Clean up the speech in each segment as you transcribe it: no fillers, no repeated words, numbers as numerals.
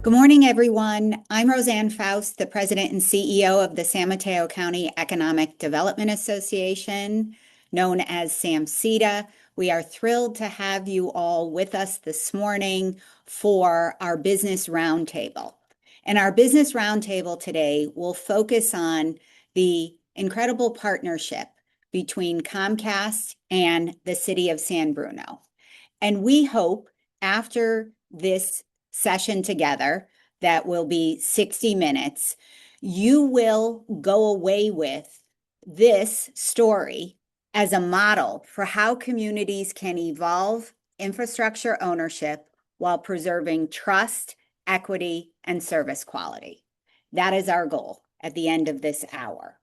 Good morning, everyone. I'm Roseanne Faust, the President and CEO of the San Mateo County Economic Development Association, known as SAMCEDA. We are thrilled to have you all with us this morning for our Business Roundtable. And our Business Roundtable today will focus on the incredible partnership between Comcast and the City of San Bruno. And we hope after this session together, that will be 60 minutes, you will go away with this story as a model for how communities can evolve infrastructure ownership while preserving trust, equity, and service quality. That is our goal at the end of this hour.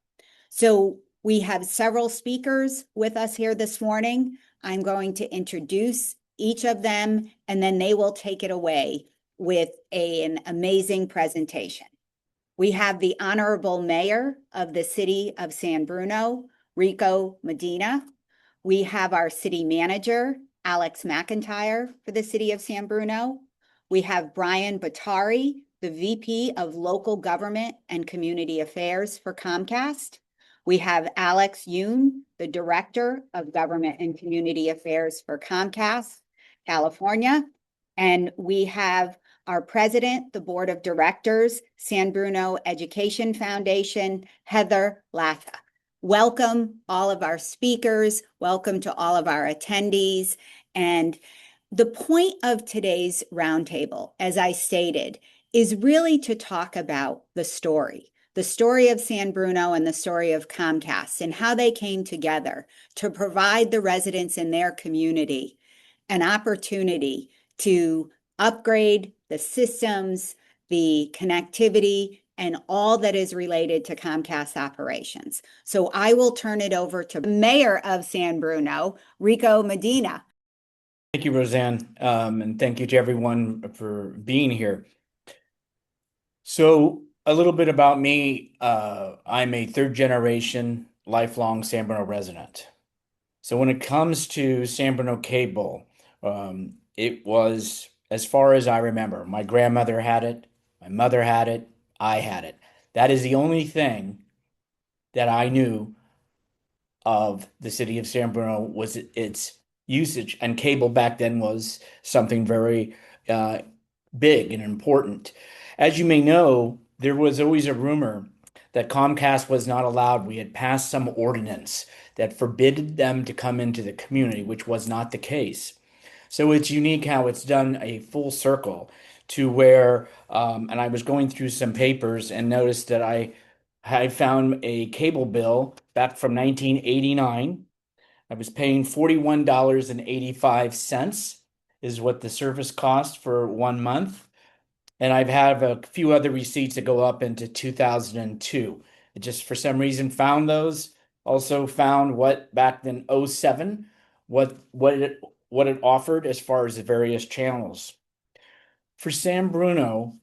So we have several speakers with us here this morning. I'm going to introduce each of them, and then they will take it away with an amazing presentation. We have the Honorable Mayor of the City of San Bruno, Rico Medina. We have our City Manager, Alex McIntyre, for the City of San Bruno. We have Brian Batari, the VP of Local Government and Community Affairs for Comcast. We have Alex Yoon, the Director of Government and Community Affairs for Comcast, California. And we have our President, the Board of Directors, San Bruno Education Foundation, Heather Latha. Welcome all of our speakers. Welcome to all of our attendees. And the point of today's roundtable, as I stated, is really to talk about the story of San Bruno and the story of Comcast and how they came together to provide the residents in their community an opportunity to upgrade the systems, the connectivity, and all that is related to Comcast operations. So I will turn it over to the Mayor of San Bruno, Rico Medina. Thank you, Roseanne, and thank you to everyone for being here. So a little bit about me. I'm a third-generation lifelong San Bruno resident. So when it comes to San Bruno Cable, it was, as far as I remember, my grandmother had it, my mother had it, I had it. That is the only thing that I knew of the city of San Bruno was its usage, and cable back then was something very big and important. As you may know, there was always a rumor that Comcast was not allowed. We had passed some ordinance that forbid them to come into the community, which was not the case. So it's unique how it's done a full circle to where, and I was going through some papers and noticed that I found a cable bill back from 1989. I was paying $41.85 is what the service cost for 1 month. And I've had a few other receipts that go up into 2002. I just for some reason found those. Also found what back in '07, what it offered as far as the various channels. For San Bruno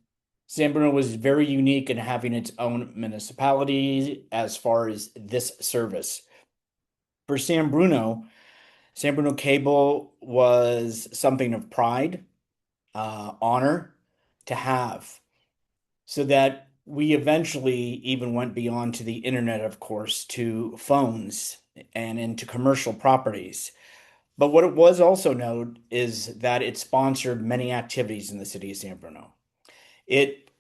was very unique in having its own municipality as far as this service. For San Bruno Cable was something of pride, honor to have, so that we eventually even went beyond to the internet, of course, to phones and into commercial properties. But what it was also known is that it sponsored many activities in the city of San Bruno. It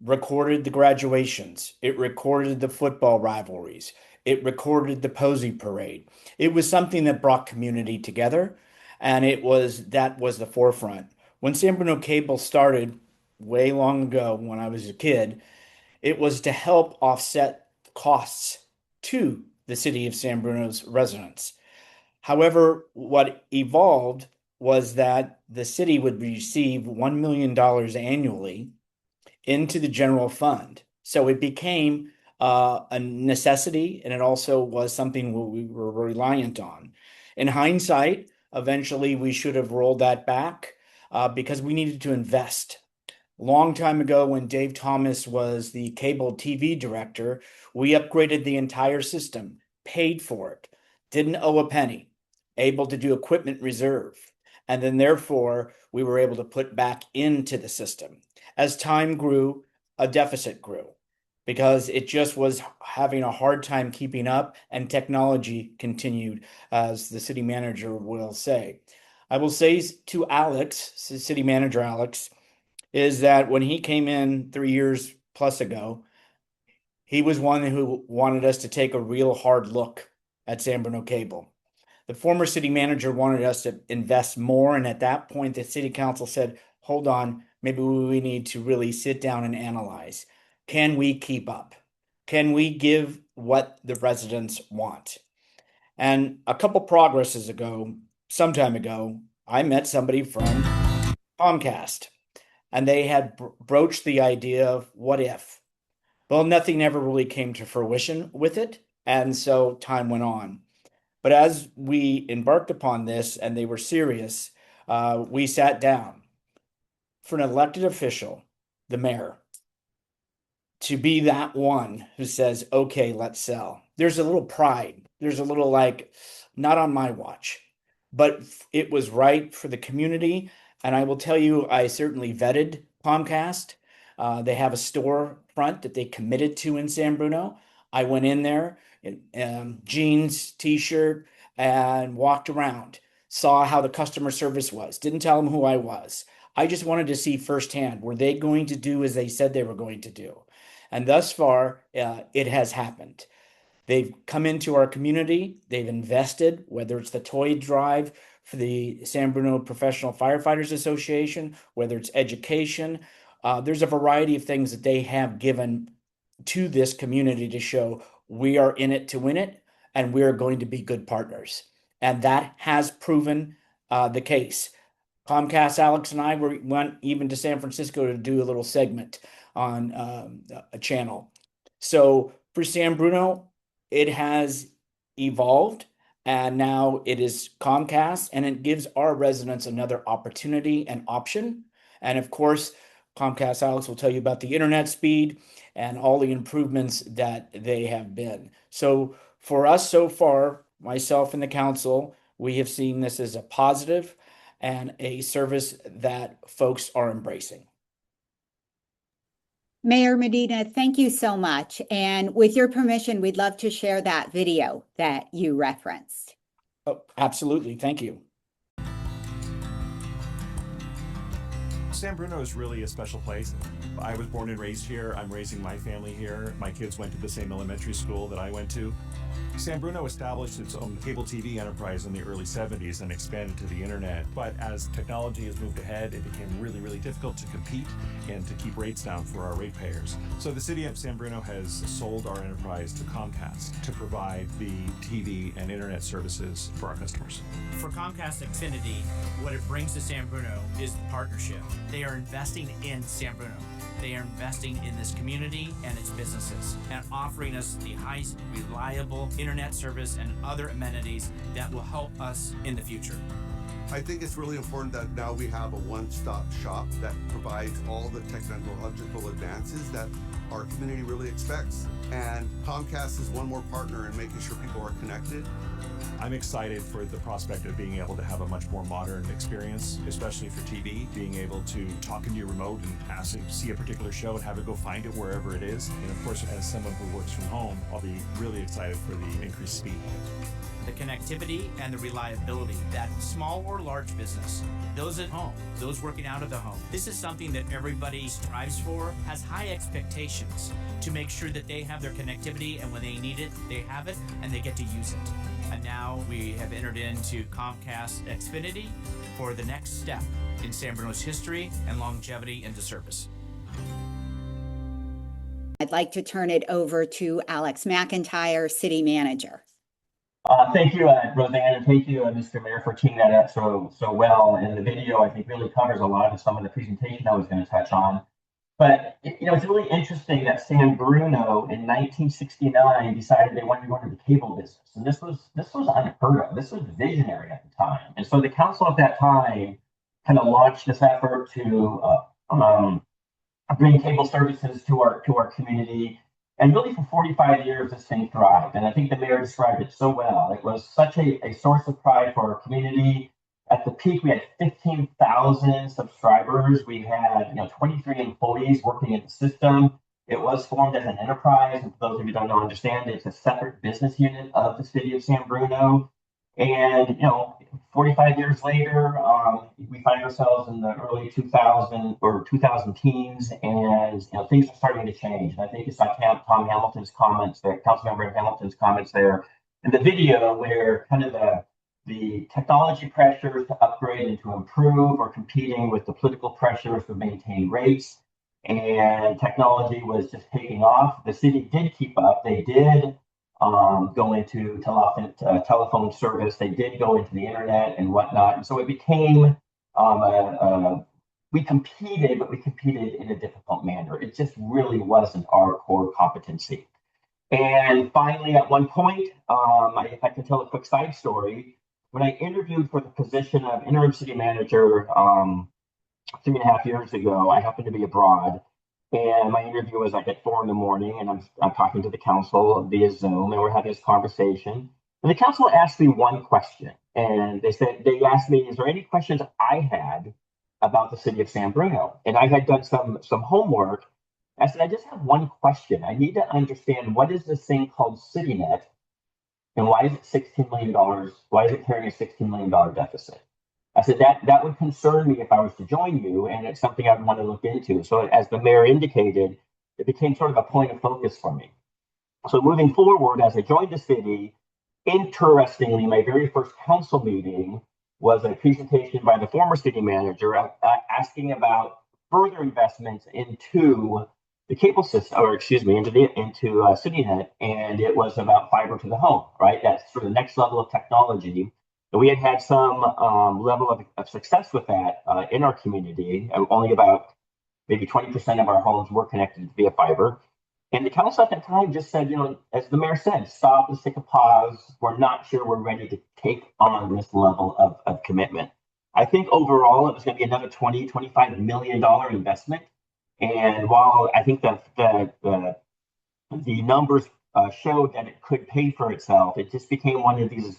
recorded the graduations. It recorded the football rivalries. It recorded the Posey Parade. It was something that brought community together, and that was the forefront. When San Bruno Cable started way long ago when I was a kid, it was to help offset costs to the city of San Bruno's residents. However, what evolved was that the city would receive $1 million annually into the general fund. So it became a necessity, and it also was something we were reliant on. In hindsight, eventually we should have rolled that back because we needed to invest. A long time ago, when Dave Thomas was the cable TV director, we upgraded the entire system, paid for it, didn't owe a penny, able to do equipment reserve. And then therefore, we were able to put back into the system. As time grew, a deficit grew because it just was having a hard time keeping up, and technology continued, as the city manager will say. I will say to Alex, city manager Alex, is that when he came in 3 years plus ago, he was one who wanted us to take a real hard look at San Bruno Cable. The former city manager wanted us to invest more, and at that point, the city council said, hold on, maybe we need to really sit down and analyze. Can we keep up? Can we give what the residents want? And a couple progresses ago, some time ago, I met somebody from Comcast, and they had broached the idea of what if. Well, nothing ever really came to fruition with it, and so time went on. But as we embarked upon this and they were serious, we sat down. For an elected official, the mayor, to be that one who says, okay, let's sell. There's a little pride. There's a little like, not on my watch, but it was right for the community. And I will tell you, I certainly vetted Comcast. They have a storefront that they committed to in San Bruno. I went in there in jeans, t-shirt, and walked around, saw how the customer service was, didn't tell them who I was. I just wanted to see firsthand, were they going to do as they said they were going to do? And thus far, it has happened. They've come into our community, they've invested, whether it's the toy drive for the San Bruno Professional Firefighters Association, whether it's education. There's a variety of things that they have given to this community to show we are in it to win it, and we're going to be good partners. And that has proven the case. Comcast, Alex, and I went even to San Francisco to do a little segment on a channel. So for San Bruno, it has evolved, and now it is Comcast, and it gives our residents another opportunity and option. And of course, Comcast, Alex will tell you about the internet speed and all the improvements that they have been. So for us so far, myself and the council, we have seen this as a positive and a service that folks are embracing. Mayor Medina, thank you so much. And with your permission, we'd love to share that video that you referenced. Oh, absolutely. Thank you. San Bruno is really a special place. I was born and raised here. I'm raising my family here. My kids went to the same elementary school that I went to. San Bruno established its own cable TV enterprise in the early 70s and expanded to the internet. But as technology has moved ahead, it became really, really difficult to compete and to keep rates down for our ratepayers. So the city of San Bruno has sold our enterprise to Comcast to provide the TV and internet services for our customers. For Comcast Xfinity, what it brings to San Bruno is the partnership. They are investing in San Bruno. They are investing in this community and its businesses and offering us the highest reliable internet service and other amenities that will help us in the future. I think it's really important that now we have a one-stop shop that provides all the technological advances that our community really expects. And Comcast is one more partner in making sure people are connected. I'm excited for the prospect of being able to have a much more modern experience, especially for TV, being able to talk into your remote and ask to see a particular show and have it go find it wherever it is. And of course, as someone who works from home, I'll be really excited for the increased speed. The connectivity and the reliability that small or large business, those at home, those working out of the home, this is something that everybody strives for, has high expectations to make sure that they have their connectivity, and when they need it, they have it and they get to use it. And now we have entered into Comcast Xfinity for the next step in San Bruno's history and longevity into service. I'd like to turn it over to Alex McIntyre, City Manager. Thank you, Roseanne, and thank you, Mr. Mayor, for teeing that up so well. And the video, I think, really covers a lot of some of the presentation I was going to touch on. But it's really interesting that San Bruno in 1969 decided they wanted to go into the cable business, and this was unheard of. This was visionary at the time, and so the council at that time kind of launched this effort to bring cable services to our community. And really, for 45 years, this thing thrived. And I think the mayor described it so well. It was such a source of pride for our community. At the peak, we had 15,000 subscribers. We had 23 employees working in the system. It was formed as an enterprise. And for those of you who don't know, understand, it's a separate business unit of the city of San Bruno. And 45 years later, we find ourselves in the early 2000 or 2000 teens, and things are starting to change. And I think it's like Tom Hamilton's comments there, Councilmember Hamilton's comments there in the video, where kind of the technology pressures to upgrade and to improve are competing with the political pressures to maintain rates, and technology was just taking off. The city did keep up. They did go into telephone service. They did go into the internet and whatnot. And so it became, we competed, but we competed in a difficult manner. It just really wasn't our core competency. And finally, at one point, if I can tell a quick side story, when I interviewed for the position of interim city manager 3.5 years ago, I happened to be abroad. And my interview was like at 4 a.m, and I'm talking to the council via Zoom, and we're having this conversation. And the council asked me one question, and they asked me, is there any questions I had about the city of San Bruno? And I had done some homework. I said, I just have one question. I need to understand, what is this thing called CityNet, and why is it $16 million? Why is it carrying a $16 million deficit? I said, that would concern me if I was to join you, and it's something I'd want to look into. So as the mayor indicated, it became sort of a point of focus for me. So moving forward, as I joined the city, interestingly, my very first council meeting was a presentation by the former city manager asking about further investments into the cable system, or excuse me, into CityNet, and it was about fiber to the home, right? That's sort of the next level of technology. And we had some level of success with that in our community. Only about maybe 20% of our homes were connected via fiber. And the council at that time just said, as the mayor said, stop, let's take a pause. We're not sure we're ready to take on this level of commitment. I think overall it was going to be another $25 million investment. And while I think that the numbers showed that it could pay for itself, it just became one of these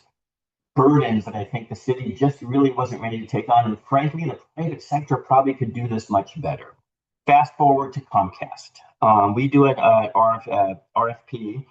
burdens that I think the city just really wasn't ready to take on. And frankly, the private sector probably could do this much better. Fast forward to Comcast. We do an RFP,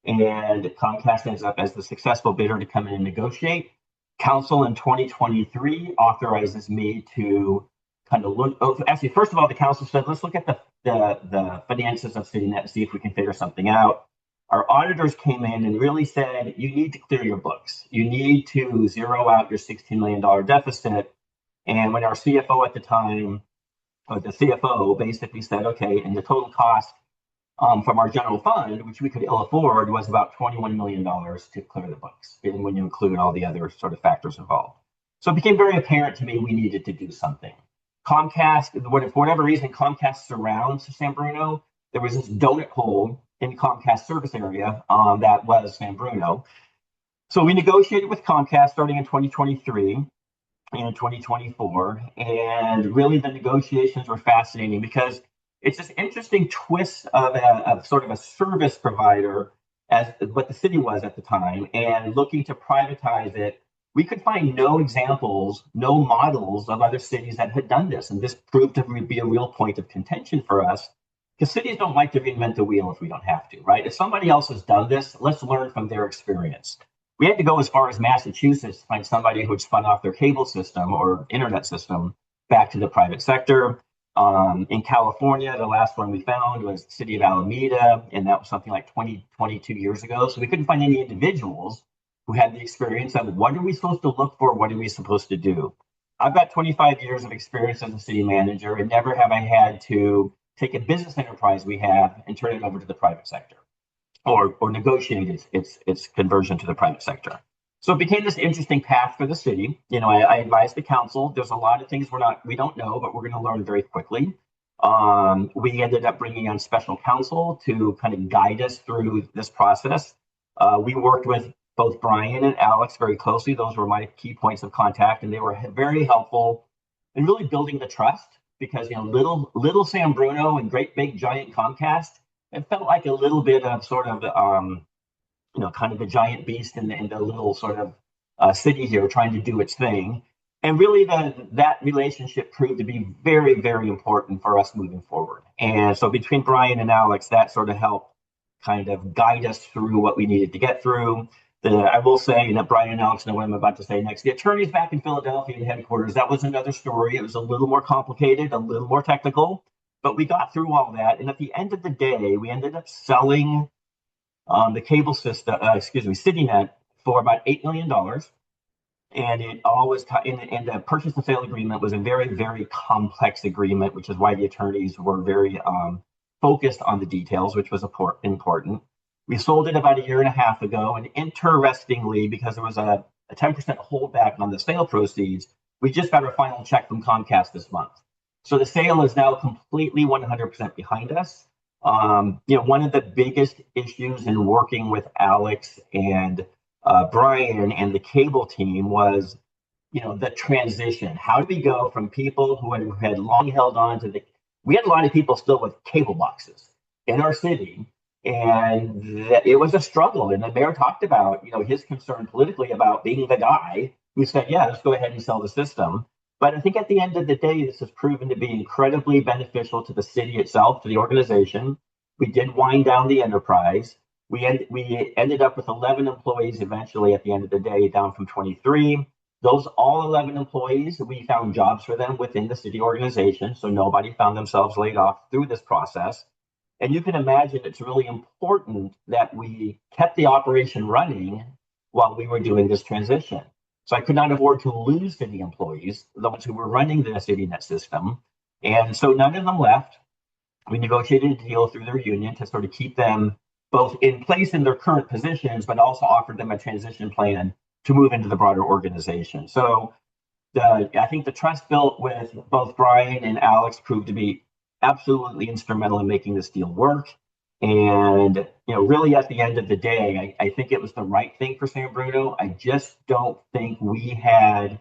and Comcast ends up as the successful bidder to come in and negotiate. Council in 2023 authorizes me to kind of look. Actually, first of all, the council said, let's look at the finances of CityNet and see if we can figure something out. Our auditors came in and really said, you need to clear your books. You need to zero out your $16 million deficit. And when our CFO at the time, or the CFO basically said, okay, and the total cost from our general fund, which we could ill afford, was about $21 million to clear the books, even when you include all the other sort of factors involved. So it became very apparent to me we needed to do something. Comcast, for whatever reason, Comcast surrounds San Bruno. There was this donut hole in Comcast service area that was San Bruno. So we negotiated with Comcast starting in 2023 and 2024. And really the negotiations were fascinating because it's this interesting twist of sort of a service provider as what the city was at the time, and looking to privatize it. We could find no examples, no models of other cities that had done this. And this proved to be a real point of contention for us, because cities don't like to reinvent the wheel if we don't have to, right? If somebody else has done this, let's learn from their experience. We had to go as far as Massachusetts to find somebody who had spun off their cable system or internet system back to the private sector. In California, the last one we found was the city of Alameda, and that was something like 22 years ago. So we couldn't find any individuals who had the experience of what are we supposed to look for? What are we supposed to do? I've got 25 years of experience as a city manager, and never have I had to take a business enterprise we have and turn it over to the private sector, or negotiate its conversion to the private sector. So it became this interesting path for the city. I advised the council. There's a lot of things we don't know, but we're going to learn very quickly. We ended up bringing on special counsel to kind of guide us through this process. We worked with both Brian and Alex very closely. Those were my key points of contact, and they were very helpful in really building the trust, because little San Bruno and great big giant Comcast, it felt like a little bit of sort of kind of the giant beast in the little sort of city here trying to do its thing. And really that relationship proved to be very, very important for us moving forward. And so between Brian and Alex, that sort of helped kind of guide us through what we needed to get through. I will say that Brian and Alex know what I'm about to say next. The attorneys back in Philadelphia in headquarters, that was another story. It was a little more complicated, a little more technical, but we got through all that. And at the end of the day, we ended up selling the cable system, CityNet, for about $8 million. And it all was, and the purchase and sale agreement was a very, very complex agreement, which is why the attorneys were very focused on the details, which was important. We sold it about a year and a half ago. And interestingly, because there was a 10% holdback on the sale proceeds, we just got our final check from Comcast this month. So the sale is now completely 100% behind us. One of the biggest issues in working with Alex and Brian and the cable team was, the transition. How do we go from people who had long held on to we had a lot of people still with cable boxes in our city, and it was a struggle. And the mayor talked about, his concern politically about being the guy who said, yeah, let's go ahead and sell the system. But I think at the end of the day, this has proven to be incredibly beneficial to the city itself, to the organization. We did wind down the enterprise. We ended up with 11 employees eventually at the end of the day, down from 23. Those all 11 employees, we found jobs for them within the city organization, so nobody found themselves laid off through this process. And you can imagine it's really important that we kept the operation running while we were doing this transition. So I could not afford to lose city employees, the ones who were running the CityNet system. And so none of them left. We negotiated a deal through their union to sort of keep them both in place in their current positions, but also offered them a transition plan to move into the broader organization. So I think the trust built with both Brian and Alex proved to be absolutely instrumental in making this deal work. And, really at the end of the day, I think it was the right thing for San Bruno. I just don't think we had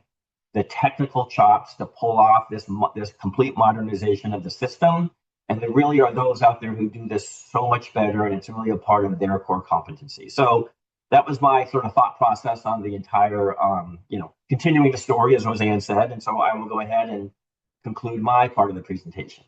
the technical chops to pull off this complete modernization of the system. And there really are those out there who do this so much better, and it's really a part of their core competency. So that was my sort of thought process on the entire, continuing the story, as Roseanne said. And so I will go ahead and conclude my part of the presentation.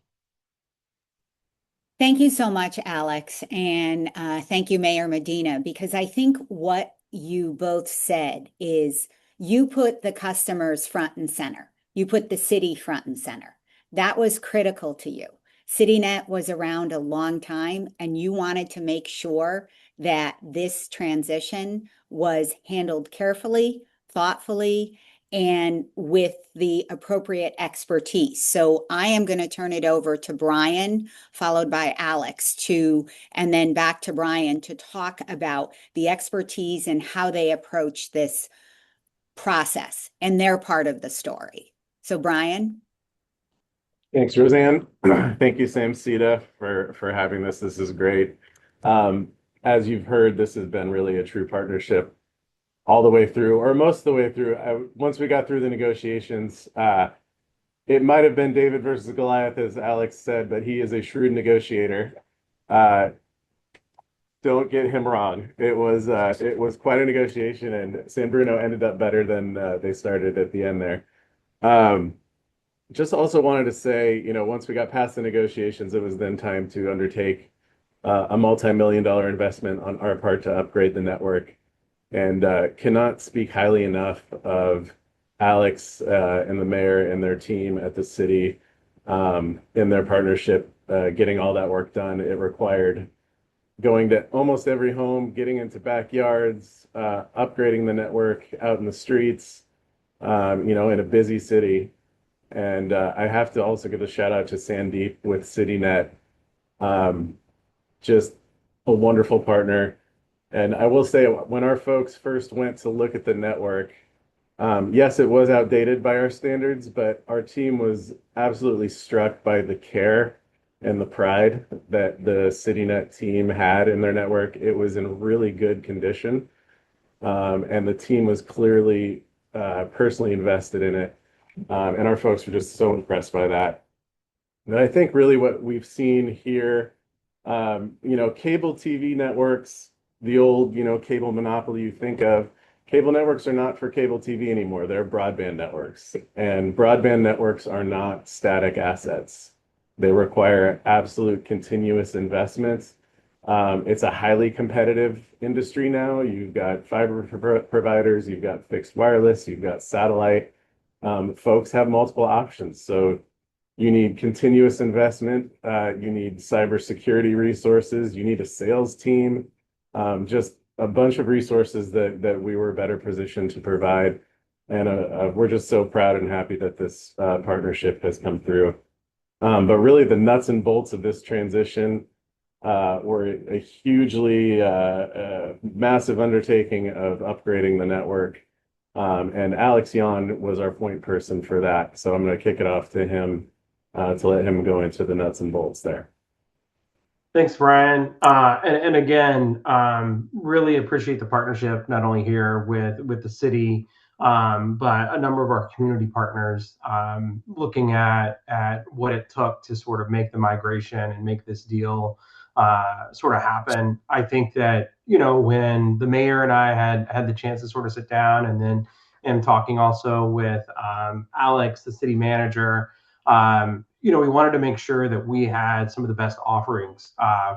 Thank you so much, Alex. And thank you, Mayor Medina, because I think what you both said is you put the customers front and center. You put the city front and center. That was critical to you. CityNet was around a long time, and you wanted to make sure that this transition was handled carefully, thoughtfully, and with the appropriate expertise. So I am going to turn it over to Brian, followed by Alex, and then back to Brian to talk about the expertise and how they approach this process and their part of the story. So Brian. Thanks, Roseanne. Thank you, SAMCEDA, for having this. This is great. As you've heard, this has been really a true partnership all the way through, or most of the way through. Once we got through the negotiations, it might have been David versus Goliath, as Alex said, but he is a shrewd negotiator. Don't get him wrong. It was quite a negotiation, and San Bruno ended up better than they started at the end there. Just also wanted to say, once we got past the negotiations, it was then time to undertake a multi-million-dollar investment on our part to upgrade the network. And cannot speak highly enough of Alex and the mayor and their team at the city in their partnership, getting all that work done. It required going to almost every home, getting into backyards, upgrading the network out in the streets, in a busy city. And I have to also give a shout out to Sandeep with CityNet, just a wonderful partner. And I will say, when our folks first went to look at the network, yes, it was outdated by our standards, but our team was absolutely struck by the care and the pride that the CityNet team had in their network. It was in really good condition, and the team was clearly personally invested in it. And our folks were just so impressed by that. And I think really what we've seen here, cable TV networks, the old, cable monopoly you think of, cable networks are not for cable TV anymore. They're broadband networks. And broadband networks are not static assets. They require absolute continuous investments. It's a highly competitive industry now. You've got fiber providers, you've got fixed wireless, you've got satellite. Folks have multiple options. So you need continuous investment. You need cybersecurity resources. You need a sales team. Just a bunch of resources that we were better positioned to provide. And we're just so proud and happy that this partnership has come through. But really the nuts and bolts of this transition were a hugely massive undertaking of upgrading the network. And Alex Yon was our point person for that. So I'm going to kick it off to him to let him go into the nuts and bolts there. Thanks, Brian. And again, really appreciate the partnership, not only here with the city, but a number of our community partners, looking at what it took to sort of make the migration and make this deal sort of happen. I think that, when the mayor and I had the chance to sort of sit down and talking also with Alex, the city manager, we wanted to make sure that we had some of the best offerings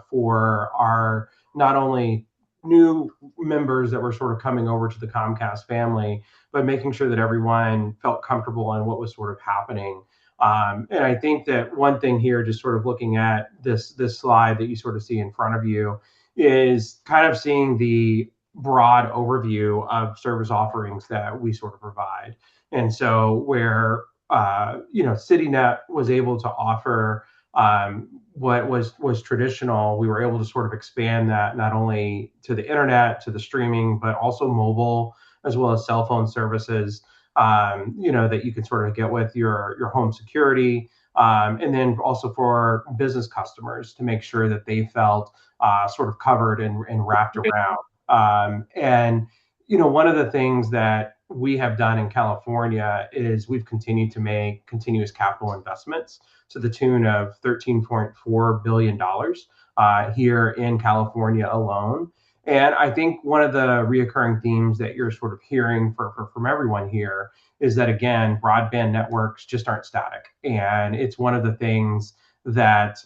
for our not only new members that were sort of coming over to the Comcast family, but making sure that everyone felt comfortable in what was sort of happening. And I think that one thing here, just sort of looking at this slide that you sort of see in front of you, is kind of seeing the broad overview of service offerings that we sort of provide. And so where CityNet was able to offer what was traditional, we were able to sort of expand that not only to the internet, to the streaming, but also mobile, as well as cell phone services, that you can sort of get with your home security, and then also for business customers to make sure that they felt sort of covered and wrapped around. And one of the things that we have done in California is we've continued to make continuous capital investments to the tune of $13.4 billion here in California alone. And I think one of the reoccurring themes that you're sort of hearing from everyone here is that, again, broadband networks just aren't static. And it's one of the things that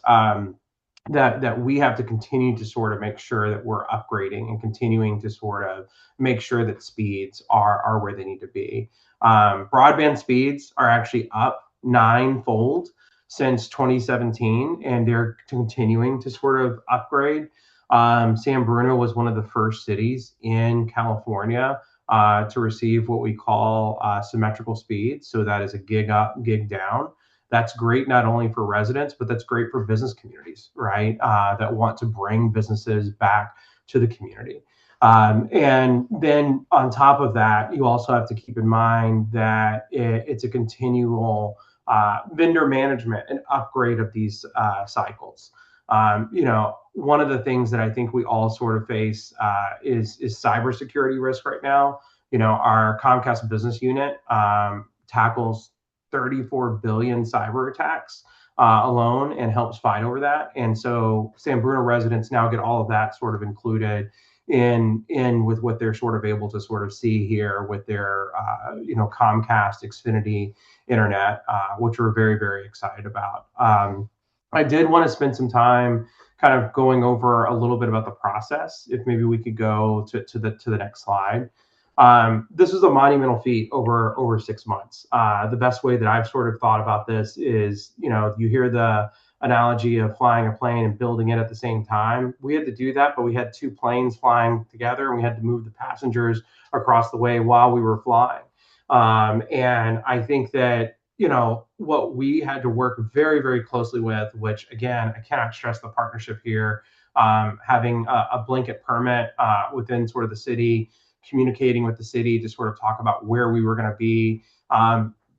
that we have to continue to sort of make sure that we're upgrading and continuing to sort of make sure that speeds are where they need to be. Broadband speeds are actually up 9-fold since 2017, and they're continuing to sort of upgrade. San Bruno was one of the first cities in California to receive what we call symmetrical speeds. So that is a gig up, gig down. That's great not only for residents, but that's great for business communities, right? That want to bring businesses back to the community. And then on top of that, you also have to keep in mind that it's a continual vendor management and upgrade of these cycles. One of the things that I think we all sort of face is cybersecurity risk right now. Our Comcast business unit tackles 34 billion cyber attacks alone and helps fight over that. And so San Bruno residents now get all of that sort of included in with what they're sort of able to sort of see here with their Comcast Xfinity internet, which we're very, very excited about. I did want to spend some time kind of going over a little bit about the process. If maybe we could go to the next slide. This is a monumental feat over 6 months. The best way that I've sort of thought about this is, you hear the analogy of flying a plane and building it at the same time. We had to do that, but we had 2 planes flying together, and we had to move the passengers across the way while we were flying. And I think that, what we had to work very, very closely with, which again, I cannot stress the partnership here, having a blanket permit within sort of the city, communicating with the city to sort of talk about where we were going to be,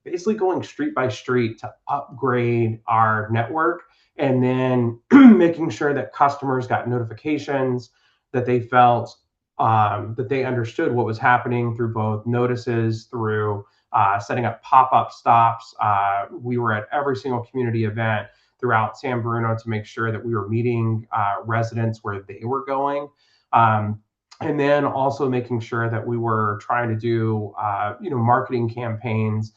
basically going street by street to upgrade our network, and then making sure that customers got notifications, that they felt that they understood what was happening through both notices, through setting up pop-up stops. We were at every single community event throughout San Bruno to make sure that we were meeting residents where they were going. And then also making sure that we were trying to do, marketing campaigns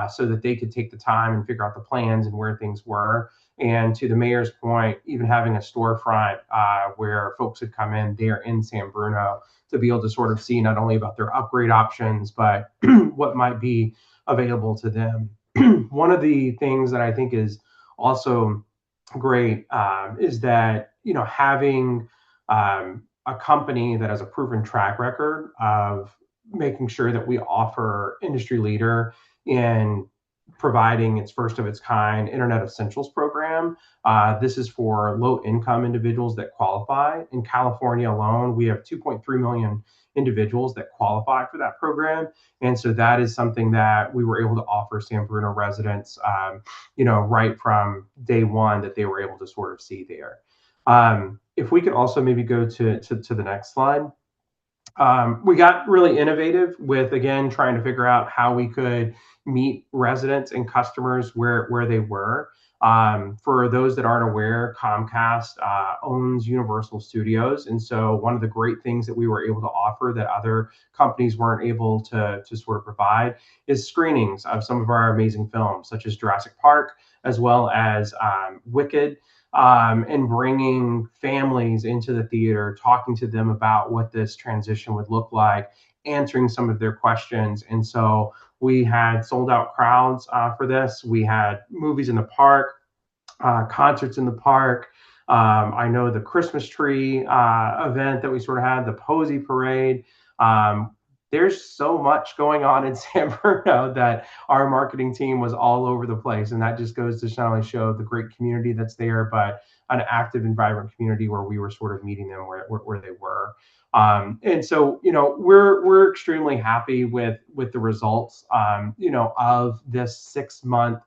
so that they could take the time and figure out the plans and where things were. And to the mayor's point, even having a storefront where folks would come in there in San Bruno to be able to sort of see not only about their upgrade options, but what might be available to them. One of the things that I think is also great is that, having a company that has a proven track record of making sure that we offer industry leader in providing its first of its kind Internet Essentials program. This is for low income individuals that qualify. In California alone, we have 2.3 million individuals that qualify for that program. And so that is something that we were able to offer San Bruno residents, right from day one that they were able to sort of see there. If we could also maybe go to the next slide. We got really innovative with, again, trying to figure out how we could meet residents and customers where they were. For those that aren't aware, Comcast owns Universal Studios. And so one of the great things that we were able to offer that other companies weren't able to sort of provide is screenings of some of our amazing films, such as Jurassic Park, as well as Wicked. And bringing families into the theater, talking to them about what this transition would look like, answering some of their questions. And so we had sold out crowds for this. We had movies in the park, concerts in the park. I know the Christmas tree event that we sort of had, the Posey Parade. There's so much going on in San Bruno that our marketing team was all over the place. And that just goes to not only show the great community that's there, but an active and vibrant community where we were sort of meeting them where they were. And so, we're extremely happy with the results, of this 6-month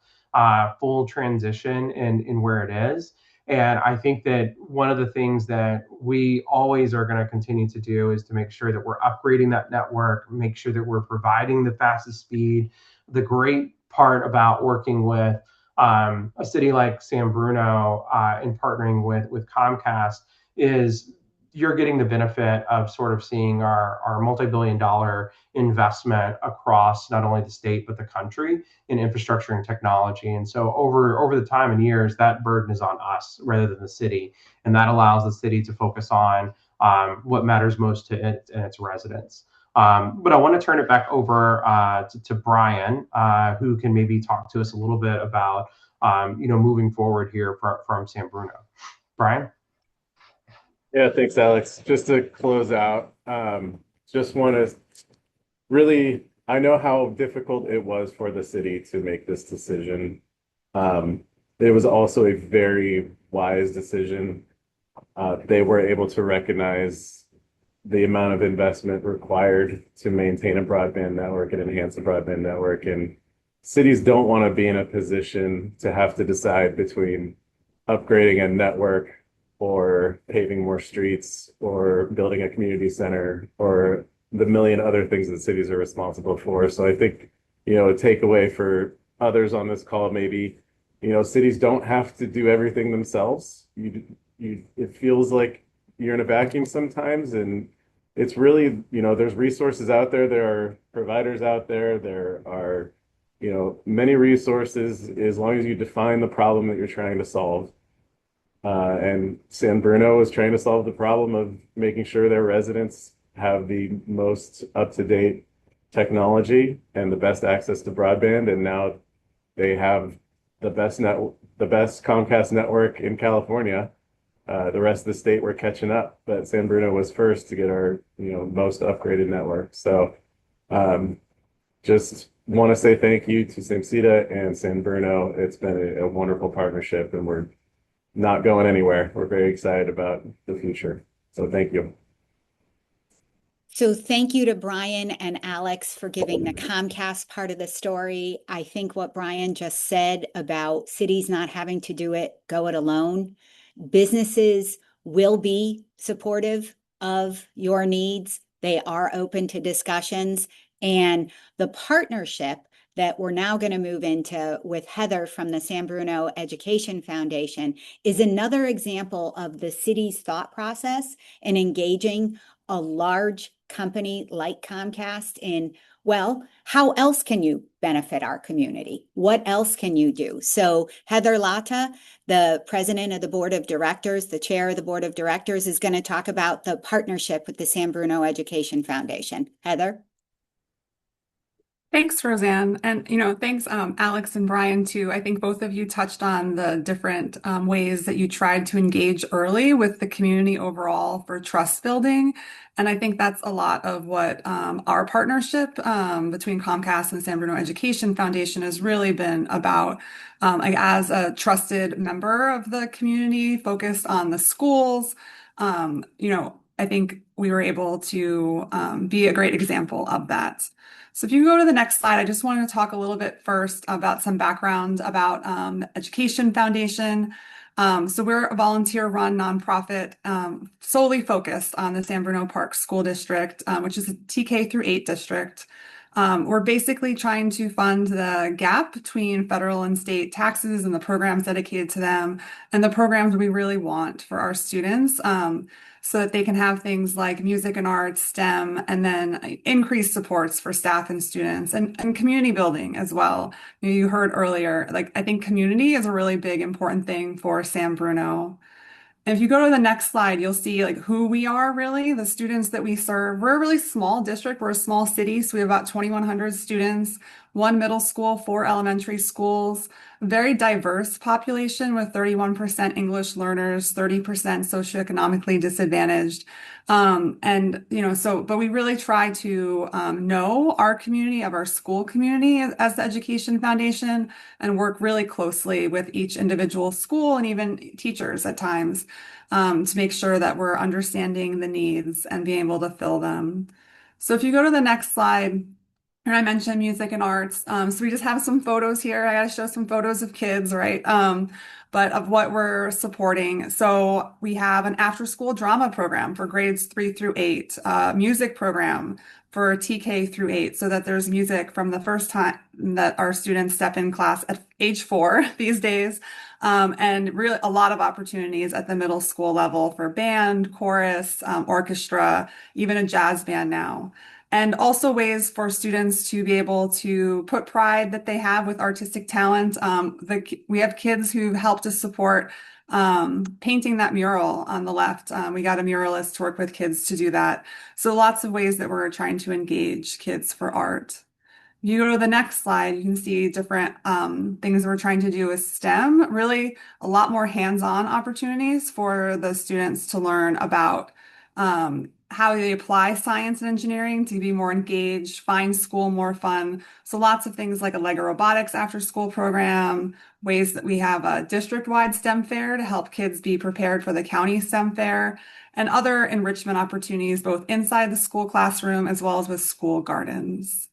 full transition and where it is. And I think that one of the things that we always are going to continue to do is to make sure that we're upgrading that network, make sure that we're providing the fastest speed. The great part about working with a city like San Bruno and partnering with Comcast is you're getting the benefit of sort of seeing our multi-billion-dollar investment across not only the state, but the country in infrastructure and technology. And so over the time and years, that burden is on us rather than the city. And that allows the city to focus on what matters most to it and its residents. But I want to turn it back over to Brian, who can maybe talk to us a little bit about, moving forward here from San Bruno. Brian? Yeah, thanks, Alex. Just to close out, just want to really, I know how difficult it was for the city to make this decision. It was also a very wise decision. They were able to recognize the amount of investment required to maintain a broadband network and enhance a broadband network. And cities don't want to be in a position to have to decide between upgrading a network or paving more streets or building a community center or the million other things that cities are responsible for. So I think, a takeaway for others on this call, maybe, cities don't have to do everything themselves. It feels like you're in a vacuum sometimes, and it's really, there's resources out there. There are providers out there. There are, many resources as long as you define the problem that you're trying to solve. And San Bruno is trying to solve the problem of making sure their residents have the most up-to-date technology and the best access to broadband. And now they have the best Comcast network in California. The rest of the state, we're catching up, but San Bruno was first to get our, most upgraded network. So just want to say thank you to SAMCEDA and San Bruno. It's been a wonderful partnership, and we're not going anywhere. We're very excited about the future. So thank you. So thank you to Brian and Alex for giving the Comcast part of the story. I think what Brian just said about cities not having to do it, go it alone. Businesses will be supportive of your needs. They are open to discussions, and the partnership that we're now going to move into with Heather from the San Bruno Education Foundation is another example of the city's thought process in engaging a large company like Comcast in, well, how else can you benefit our community? What else can you do? So Heather Lata, the president of the board of directors, the chair of the board of directors, is going to talk about the partnership with the San Bruno Education Foundation. Heather? Thanks, Roseanne. And, thanks, Alex and Brian, too. I think both of you touched on the different ways that you tried to engage early with the community overall for trust building. And I think that's a lot of what our partnership between Comcast and San Bruno Education Foundation has really been about. As a trusted member of the community focused on the schools, I think we were able to be a great example of that. So if you go to the next slide, I just wanted to talk a little bit first about some background about the Education Foundation. So we're a volunteer-run nonprofit solely focused on the San Bruno Park School District, which is a TK through 8 district. We're basically trying to fund the gap between federal and state taxes and the programs dedicated to them and the programs we really want for our students. So that they can have things like music and arts, STEM, and then increased supports for staff and students and community building as well. You heard earlier, I think community is a really big, important thing for San Bruno. And if you go to the next slide, you'll see who we are really, the students that we serve. We're a really small district. We're a small city, so we have about 2,100 students, 1 middle school, 4 elementary schools, a very diverse population with 31% English learners, 30% socioeconomically disadvantaged. But we really try to know our community, of our school community as the Education Foundation, and work really closely with each individual school and even teachers at times to make sure that we're understanding the needs and being able to fill them. So if you go to the next slide, and I mentioned music and arts. So we just have some photos here. I got to show some photos of kids, right? But of what we're supporting. So we have an after-school drama program for grades 3 through 8, music program for TK through 8, so that there's music from the first time that our students step in class at age 4 these days. And really a lot of opportunities at the middle school level for band, chorus, orchestra, even a jazz band now. And also ways for students to be able to put pride that they have with artistic talent. We have kids who've helped us support painting that mural on the left. We got a muralist to work with kids to do that. So lots of ways that we're trying to engage kids for art. You go to the next slide, you can see different things we're trying to do with STEM, really a lot more hands-on opportunities for the students to learn about how they apply science and engineering to be more engaged, find school more fun. So lots of things like a Lego robotics after school program, ways that we have a district-wide STEM fair to help kids be prepared for the county STEM fair, and other enrichment opportunities both inside the school classroom as well as with school gardens.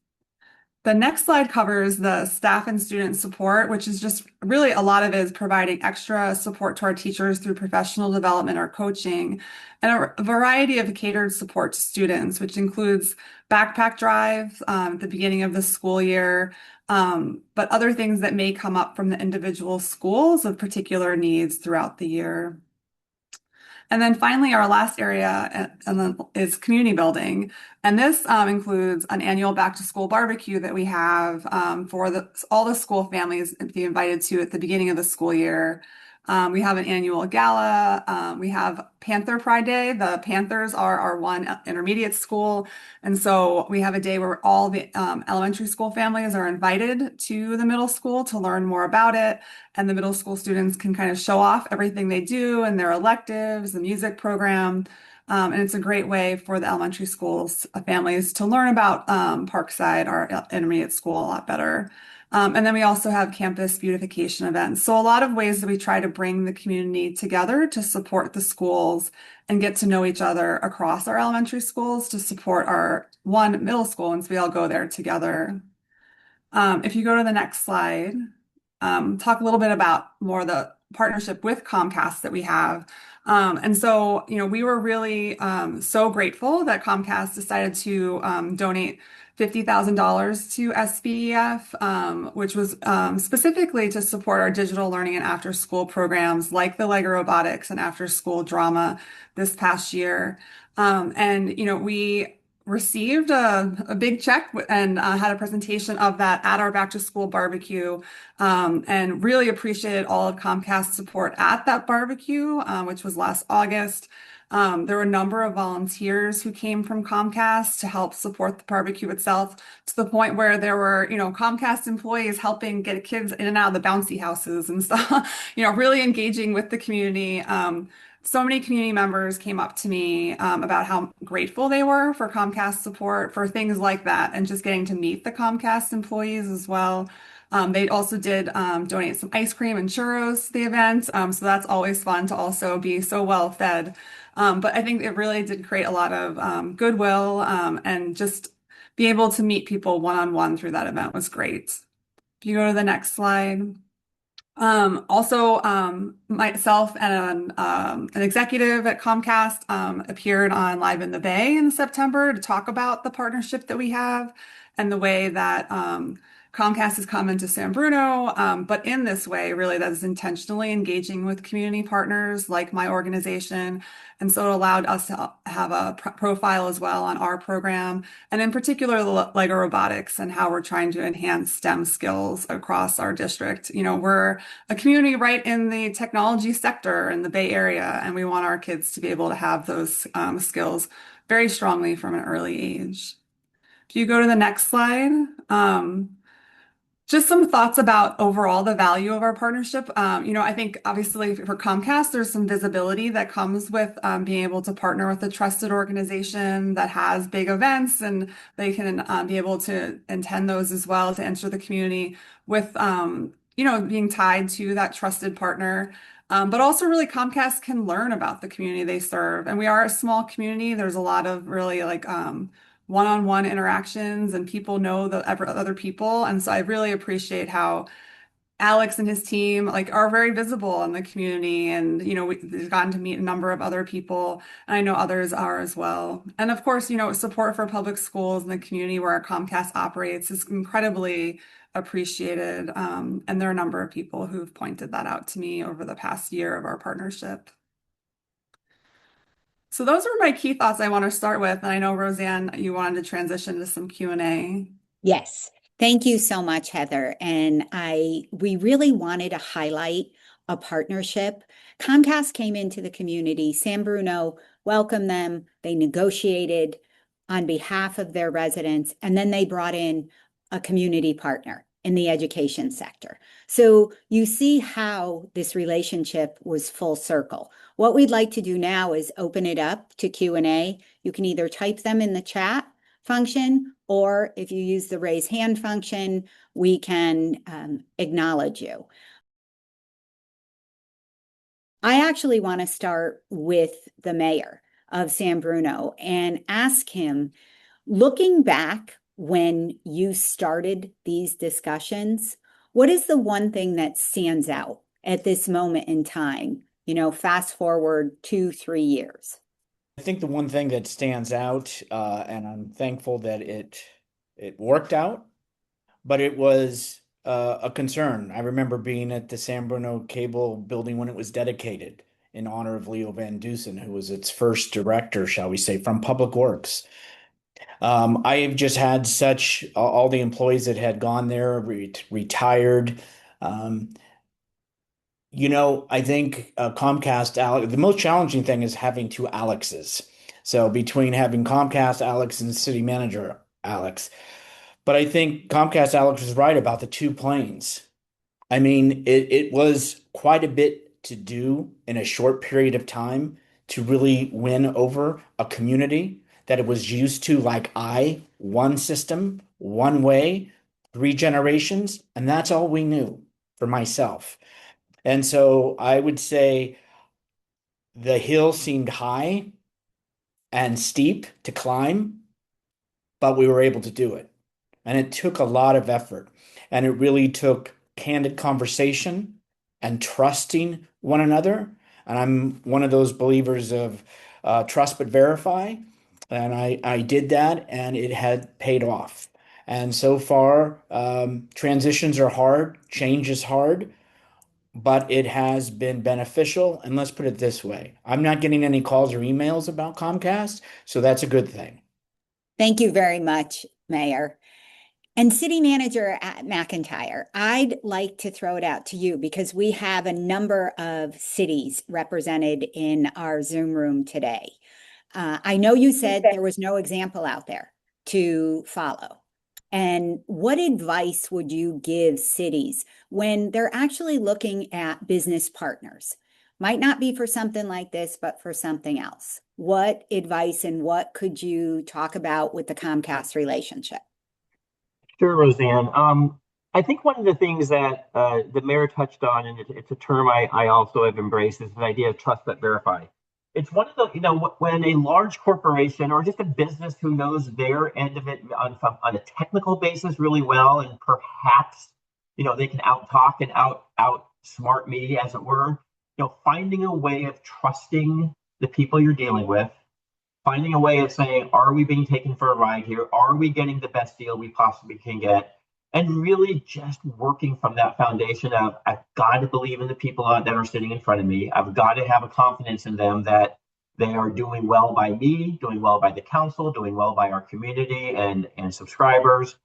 The next slide covers the staff and student support, which is just really a lot of it is providing extra support to our teachers through professional development or coaching, and a variety of catered support to students, which includes backpack drives at the beginning of the school year, but other things that may come up from the individual schools of particular needs throughout the year. And then finally, our last area is community building. And this includes an annual back to school barbecue that we have for all the school families to be invited to at the beginning of the school year. We have an annual gala. We have Panther Pride Day. The Panthers are our one intermediate school. And so we have a day where all the elementary school families are invited to the middle school to learn more about it. And the middle school students can kind of show off everything they do and their electives, the music program. And it's a great way for the elementary schools families to learn about Parkside, our intermediate school, a lot better. And then we also have campus beautification events. So a lot of ways that we try to bring the community together to support the schools and get to know each other across our elementary schools to support our one middle school, and so we all go there together. If you go to the next slide, talk a little bit about more the partnership with Comcast that we have. And so, we were really so grateful that Comcast decided to donate $50,000 to SBEF, which was specifically to support our digital learning and after-school programs like the Lego robotics and after-school drama this past year. And we received a big check and had a presentation of that at our back-to-school barbecue, and really appreciated all of Comcast's support at that barbecue, which was last August. There were a number of volunteers who came from Comcast to help support the barbecue itself, to the point where there were, Comcast employees helping get kids in and out of the bouncy houses and stuff, really engaging with the community. So many community members came up to me about how grateful they were for Comcast support for things like that, and just getting to meet the Comcast employees as well. They also did donate some ice cream and churros to the event, so that's always fun to also be so well fed. But I think it really did create a lot of goodwill, and just be able to meet people one-on-one through that event was great. If you go to the next slide. Myself and an executive at Comcast appeared on Live in the Bay in September to talk about the partnership that we have and the way that Comcast has come into San Bruno, but in this way, really, that is intentionally engaging with community partners like my organization. And so it allowed us to have a profile as well on our program, and in particular, the Lego robotics and how we're trying to enhance STEM skills across our district. We're a community right in the technology sector in the Bay Area, and we want our kids to be able to have those skills very strongly from an early age. If you go to the next slide. Just some thoughts about overall the value of our partnership. I think obviously for Comcast, there's some visibility that comes with being able to partner with a trusted organization that has big events, and they can be able to attend those as well to enter the community with, being tied to that trusted partner. But also really Comcast can learn about the community they serve. And we are a small community. There's a lot of really one-on-one interactions, and people know the other people. And so I really appreciate how Alex and his team are very visible in the community, and we've gotten to meet a number of other people, and I know others are as well. And of course, support for public schools in the community where our Comcast operates is incredibly appreciated. And there are a number of people who've pointed that out to me over the past year of our partnership. So those are my key thoughts I want to start with. And I know, Roseanne, you wanted to transition to some Q&A. Yes. Thank you so much, Heather. And we really wanted to highlight a partnership. Comcast came into the community. San Bruno welcomed them. They negotiated on behalf of their residents, and then they brought in a community partner in the education sector. So you see how this relationship was full circle. What we'd like to do now is open it up to Q&A. You can either type them in the chat function, or if you use the raise hand function, we can acknowledge you. I actually want to start with the mayor of San Bruno and ask him, looking back when you started these discussions, what is the one thing that stands out at this moment in time? Fast forward 2-3 years. I think the one thing that stands out, and I'm thankful that it worked out, but it was a concern. I remember being at the San Bruno Cable building when it was dedicated in honor of Leo Van Dusen, who was its first director, shall we say, from Public Works. I've just had all the employees that had gone there, retired. I think Comcast, the most challenging thing is having two Alexes. So between having Comcast Alex and city manager Alex. But I think Comcast Alex was right about the two planes. I mean, it was quite a bit to do in a short period of time to really win over a community that it was used to, one system, one way, 3 generations, and that's all we knew for myself. And so I would say the hill seemed high and steep to climb, but we were able to do it. And it took a lot of effort, and it really took candid conversation and trusting one another. And I'm one of those believers of trust but verify. And I did that, and it had paid off. And so far, transitions are hard, change is hard, but it has been beneficial. And let's put it this way, I'm not getting any calls or emails about Comcast, so that's a good thing. Thank you very much, Mayor. And City Manager at McIntyre, I'd like to throw it out to you because we have a number of cities represented in our Zoom room today. I know you said there was no example out there to follow. And what advice would you give cities when they're actually looking at business partners? Might not be for something like this, but for something else. What advice and what could you talk about with the Comcast relationship? Sure, Roseanne. I think one of the things that the mayor touched on, and it's a term I also have embraced, is the idea of trust but verify. It's one of the, when a large corporation or just a business who knows their end of it on a technical basis really well, and perhaps, they can out talk and out smart me, as it were, finding a way of trusting the people you're dealing with, finding a way of saying, are we being taken for a ride here? Are we getting the best deal we possibly can get? And really just working from that foundation of, I've got to believe in the people that are sitting in front of me. I've got to have a confidence in them that they are doing well by me, doing well by the council, doing well by our community and subscribers.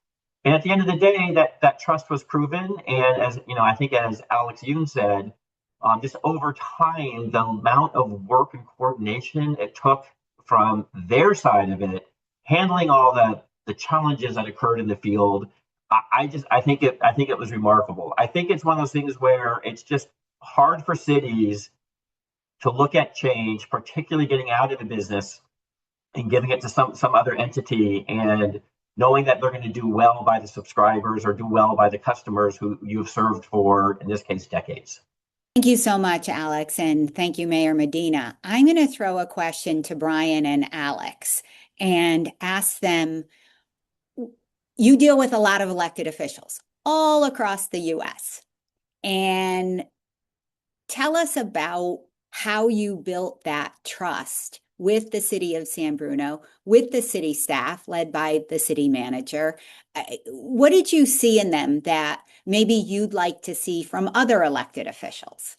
And at the end of the day, that trust was proven. And as I think as Alex Yoon said, just over time, the amount of work and coordination it took from their side of it, handling all the challenges that occurred in the field, I think it was remarkable. I think it's one of those things where it's just hard for cities to look at change, particularly getting out of the business and giving it to some other entity, and knowing that they're going to do well by the subscribers or do well by the customers who you've served for, in this case, decades. Thank you so much, Alex, and thank you, Mayor Medina. I'm going to throw a question to Brian and Alex and ask them, you deal with a lot of elected officials all across the US, and tell us about how you built that trust with the City of San Bruno, with the city staff led by the city manager. What did you see in them that maybe you'd like to see from other elected officials?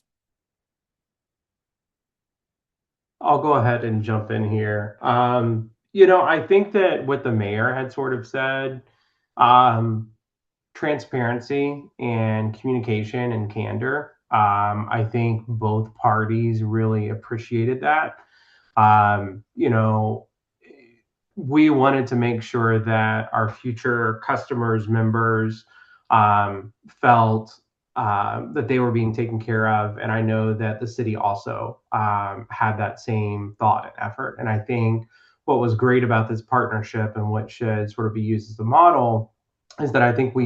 I'll go ahead and jump in here. I think that what the mayor had sort of said, transparency and communication and candor. I think both parties really appreciated that. We wanted to make sure that our future customers, members, felt that they were being taken care of. And I know that the city also had that same thought and effort. And I think what was great about this partnership, and what should sort of be used as a model, is that I think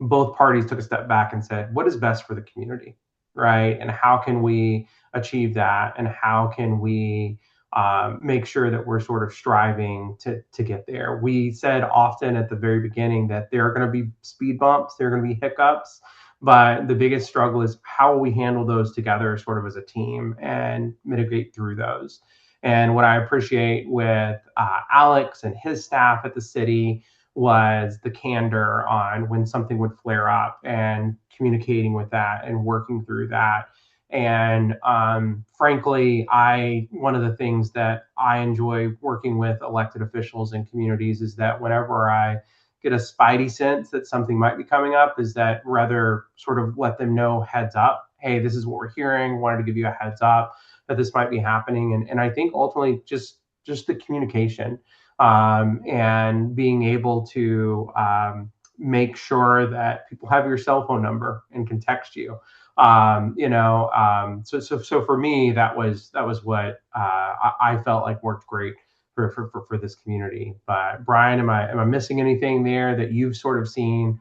both parties took a step back and said, what is best for the community, right? And how can we achieve that? And how can we make sure that we're sort of striving to get there? We said often at the very beginning that there are going to be speed bumps, there are going to be hiccups, but the biggest struggle is how will we handle those together sort of as a team and mitigate through those. And what I appreciate with Alex and his staff at the city was the candor on when something would flare up, and communicating with that and working through that. And frankly, one of the things that I enjoy working with elected officials and communities is that whenever I get a spidey sense that something might be coming up, is that rather sort of let them know heads up, hey, this is what we're hearing, wanted to give you a heads up that this might be happening. And I think ultimately just the communication, and being able to make sure that people have your cell phone number and can text you. So for me, that was what I felt like worked great for this community. But Brian, am I missing anything there that you've sort of seen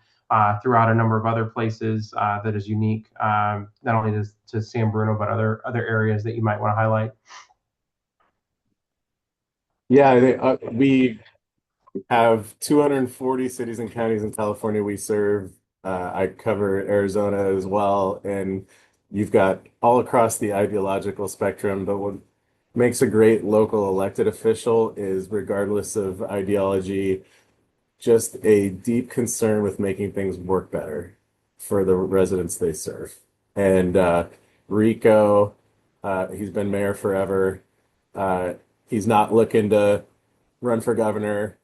throughout a number of other places that is unique, not only to San Bruno, but other areas that you might want to highlight? Yeah, I think we have 240 cities and counties in California we serve. I cover Arizona as well, and you've got all across the ideological spectrum. But makes a great local elected official is, regardless of ideology, just a deep concern with making things work better for the residents they serve. And Rico, he's been mayor forever. He's not looking to run for governor.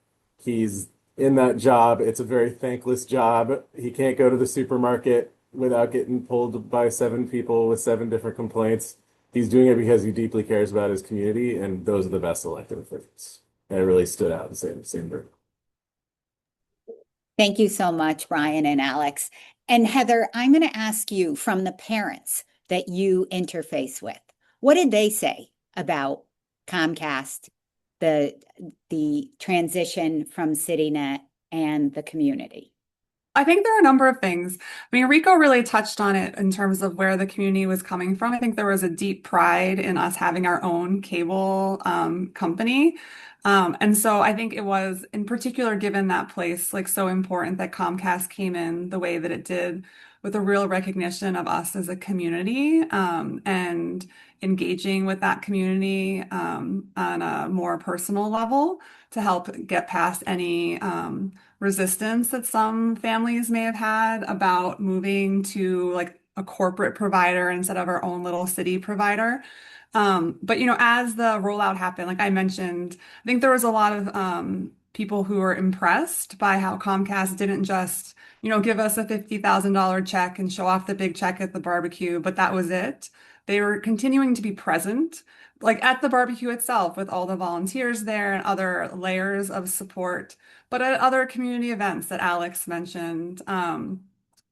He's in that job. It's a very thankless job. He can't go to the supermarket without getting pulled by 7 people with 7 different complaints. He's doing it because he deeply cares about his community, and those are the best elected officials. And it really stood out in San Bruno. Thank you so much, Brian and Alex. And Heather, I'm going to ask you, from the parents that you interface with, what did they say about Comcast, the transition from CityNet and the community? I think there are a number of things. I mean, Rico really touched on it in terms of where the community was coming from. I think there was a deep pride in us having our own cable company. And so I think it was, in particular, given that place, like so important that Comcast came in the way that it did, with a real recognition of us as a community, and engaging with that community on a more personal level to help get past any resistance that some families may have had about moving to like a corporate provider instead of our own little city provider. But as the rollout happened, like I mentioned, I think there was a lot of people who were impressed by how Comcast didn't just, give us a $50,000 check and show off the big check at the barbecue, but that was it. They were continuing to be present, like at the barbecue itself, with all the volunteers there and other layers of support, but at other community events that Alex mentioned,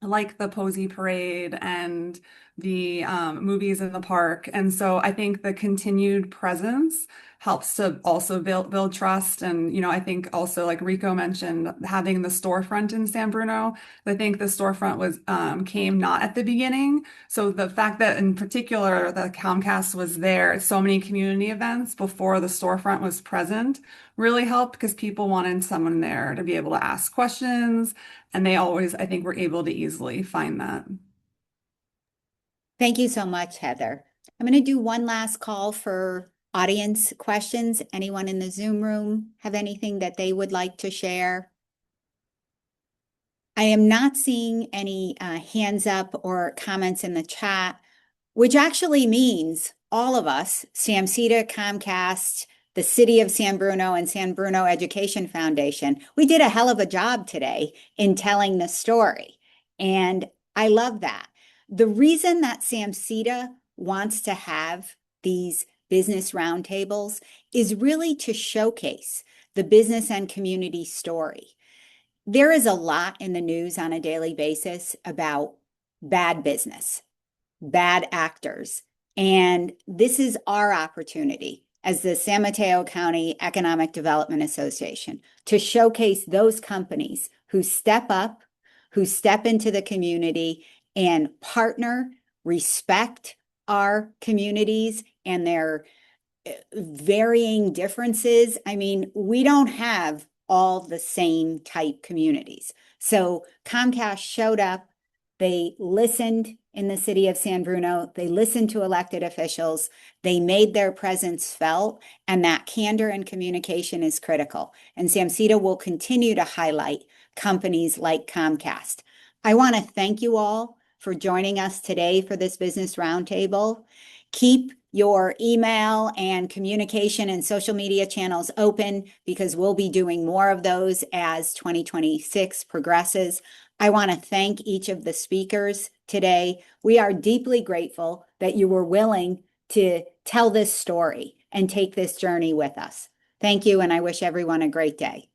like the Posey Parade and the movies in the park. And so I think the continued presence helps to also build trust. And, I think also, like Rico mentioned, having the storefront in San Bruno, I think the storefront was came not at the beginning. So the fact that in particular the Comcast was there at so many community events before the storefront was present really helped, because people wanted someone there to be able to ask questions. And they always, I think, were able to easily find that. Thank you so much, Heather. I'm going to do one last call for audience questions. Anyone in the Zoom room have anything that they would like to share? I am not seeing any hands up or comments in the chat, which actually means all of us, SAMCEDA, Comcast, the City of San Bruno, and San Bruno Education Foundation, we did a hell of a job today in telling the story. And I love that. The reason that SAMCEDA wants to have these business roundtables is really to showcase the business and community story. There is a lot in the news on a daily basis about bad business, bad actors, and this is our opportunity as the San Mateo County Economic Development Association to showcase those companies who step up, who step into the community and partner, respect our communities and their varying differences. I mean, we don't have all the same type communities. So Comcast showed up, they listened in the city of San Bruno, they listened to elected officials, they made their presence felt, and that candor and communication is critical. And SAMCEDA will continue to highlight companies like Comcast. I want to thank you all for joining us today for this business roundtable. Keep your email and communication and social media channels open, because we'll be doing more of those as 2026 progresses. I want to thank each of the speakers today. We are deeply grateful that you were willing to tell this story and take this journey with us. Thank you, and I wish everyone a great day.